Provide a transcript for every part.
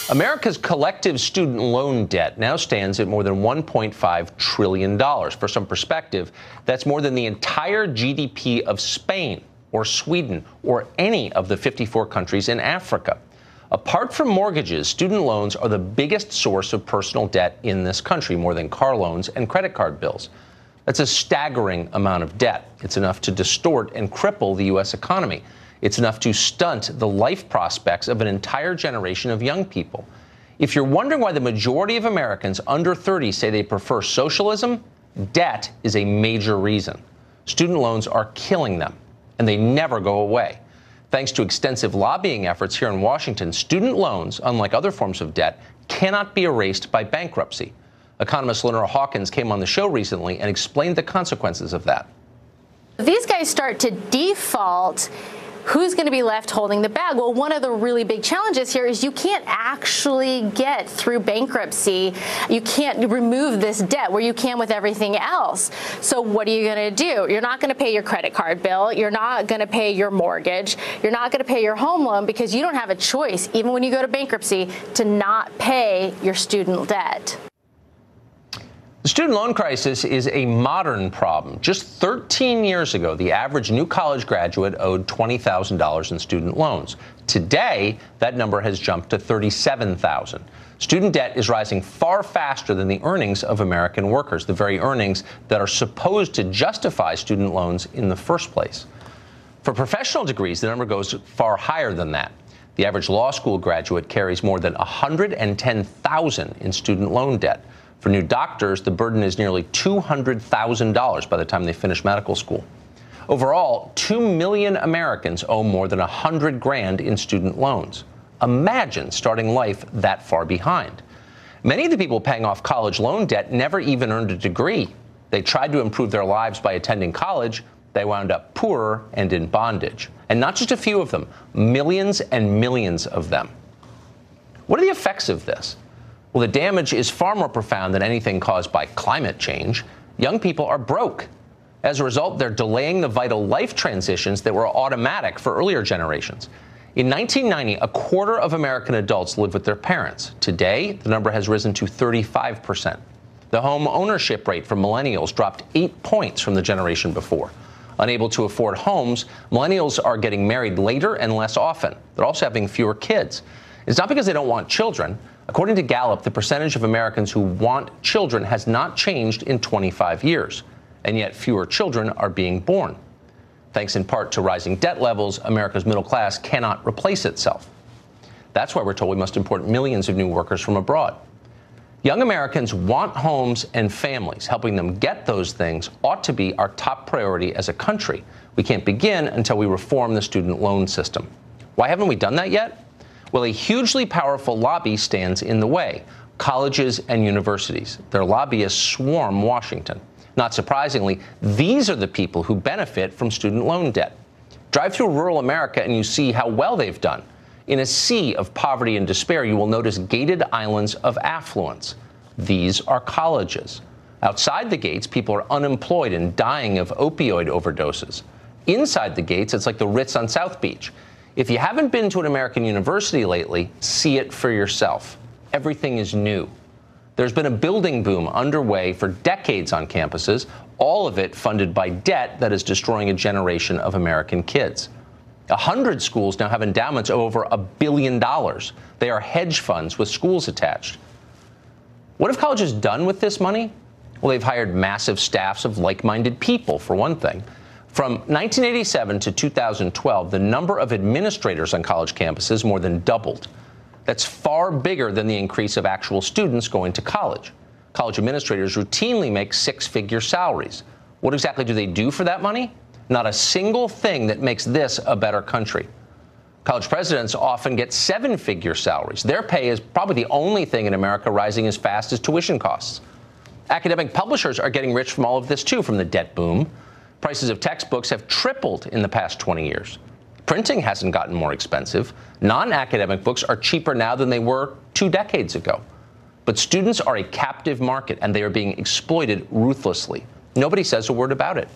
America's collective student loan debt now stands at more than $1.5 trillion. For some perspective, that's more than the entire GDP of Spain or Sweden or any of the 54 countries in Africa. Apart from mortgages, student loans are the biggest source of personal debt in this country, more than car loans and credit card bills. That's a staggering amount of debt. It's enough to distort and cripple the U.S. economy. It's enough to stunt the life prospects of an entire generation of young people. If you're wondering why the majority of Americans under 30 say they prefer socialism, debt is a major reason. Student loans are killing them, and they never go away. Thanks to extensive lobbying efforts here in Washington, student loans, unlike other forms of debt, cannot be erased by bankruptcy. Economist Lenora Hawkins came on the show recently and explained the consequences of that. These guys start to default. Who's going to be left holding the bag? Well, one of the really big challenges here is you can't actually get through bankruptcy. You can't remove this debt where you can with everything else. So what are you going to do? You're not going to pay your credit card bill. You're not going to pay your mortgage. You're not going to pay your home loan because you don't have a choice, even when you go to bankruptcy, to not pay your student debt. The student loan crisis is a modern problem. Just 13 years ago, the average new college graduate owed $20,000 in student loans. Today, that number has jumped to $37,000. Student debt is rising far faster than the earnings of American workers, the very earnings that are supposed to justify student loans in the first place. For professional degrees, the number goes far higher than that. The average law school graduate carries more than $110,000 in student loan debt. For new doctors, the burden is nearly $200,000 by the time they finish medical school. Overall, 2 million Americans owe more than $100 grand in student loans. Imagine starting life that far behind. Many of the people paying off college loan debt never even earned a degree. They tried to improve their lives by attending college. They wound up poorer and in bondage. And not just a few of them, millions and millions of them. What are the effects of this? Well, the damage is far more profound than anything caused by climate change. Young people are broke. As a result, they're delaying the vital life transitions that were automatic for earlier generations. In 1990, a quarter of American adults lived with their parents. Today, the number has risen to 35%. The home ownership rate for millennials dropped 8 points from the generation before. Unable to afford homes, millennials are getting married later and less often. They're also having fewer kids. It's not because they don't want children. According to Gallup, the percentage of Americans who want children has not changed in 25 years, and yet fewer children are being born. Thanks in part to rising debt levels, America's middle class cannot replace itself. That's why we're told we must import millions of new workers from abroad. Young Americans want homes and families. Helping them get those things ought to be our top priority as a country. We can't begin until we reform the student loan system. Why haven't we done that yet? Well, a hugely powerful lobby stands in the way: colleges and universities. Their lobbyists swarm Washington. Not surprisingly, these are the people who benefit from student loan debt. Drive through rural America and you see how well they've done. In a sea of poverty and despair, you will notice gated islands of affluence. These are colleges. Outside the gates, people are unemployed and dying of opioid overdoses. Inside the gates, it's like the Ritz on South Beach. If you haven't been to an American university lately, see it for yourself. Everything is new. There's been a building boom underway for decades on campuses, all of it funded by debt that is destroying a generation of American kids. 100 schools now have endowments of over $1 billion. They are hedge funds with schools attached. What have colleges done with this money? Well, they've hired massive staffs of like-minded people, for one thing. From 1987 to 2012, the number of administrators on college campuses more than doubled. That's far bigger than the increase of actual students going to college. College administrators routinely make six-figure salaries. What exactly do they do for that money? Not a single thing that makes this a better country. College presidents often get seven-figure salaries. Their pay is probably the only thing in America rising as fast as tuition costs. Academic publishers are getting rich from all of this, too, from the debt boom. Prices of textbooks have tripled in the past 20 years. Printing hasn't gotten more expensive. Non-academic books are cheaper now than they were 2 decades ago. But students are a captive market, and they are being exploited ruthlessly. Nobody says a word about it.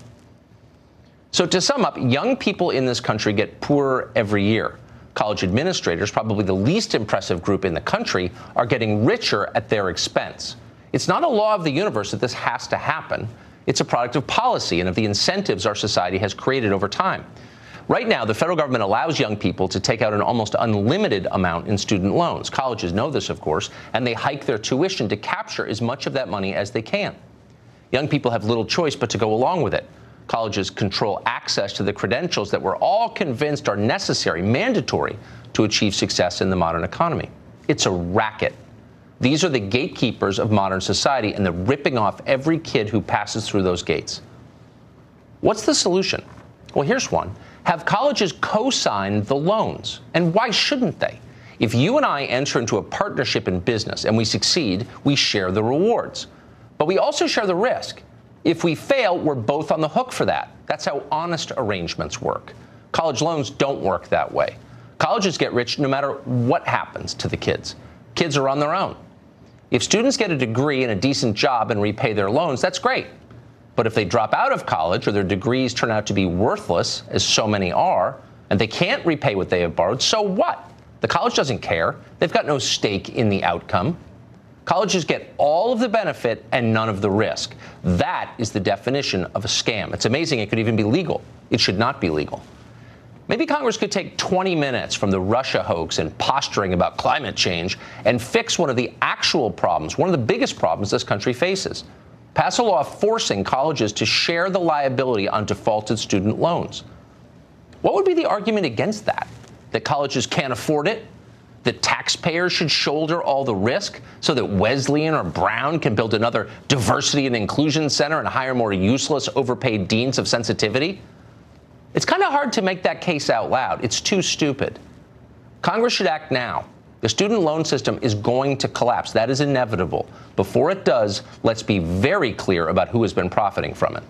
So to sum up, young people in this country get poorer every year. College administrators, probably the least impressive group in the country, are getting richer at their expense. It's not a law of the universe that this has to happen. It's a product of policy and of the incentives our society has created over time. Right now, the federal government allows young people to take out an almost unlimited amount in student loans. Colleges know this, of course, and they hike their tuition to capture as much of that money as they can. Young people have little choice but to go along with it. Colleges control access to the credentials that we're all convinced are necessary, mandatory, to achieve success in the modern economy. It's a racket. These are the gatekeepers of modern society, and they're ripping off every kid who passes through those gates. What's the solution? Well, here's one. Have colleges co-sign the loans. And why shouldn't they? If you and I enter into a partnership in business and we succeed, we share the rewards. But we also share the risk. If we fail, we're both on the hook for that. That's how honest arrangements work. College loans don't work that way. Colleges get rich no matter what happens to the kids. Kids are on their own. If students get a degree and a decent job and repay their loans, that's great. But if they drop out of college or their degrees turn out to be worthless, as so many are, and they can't repay what they have borrowed, so what? The college doesn't care. They've got no stake in the outcome. Colleges get all of the benefit and none of the risk. That is the definition of a scam. It's amazing it could even be legal. It should not be legal. Maybe Congress could take 20 minutes from the Russia hoax and posturing about climate change and fix one of the actual problems, one of the biggest problems this country faces. Pass a law forcing colleges to share the liability on defaulted student loans. What would be the argument against that? That colleges can't afford it? That taxpayers should shoulder all the risk so that Wesleyan or Brown can build another diversity and inclusion center and hire more useless, overpaid deans of sensitivity? It's kind of hard to make that case out loud. It's too stupid. Congress should act now. The student loan system is going to collapse. That is inevitable. Before it does, let's be very clear about who has been profiting from it.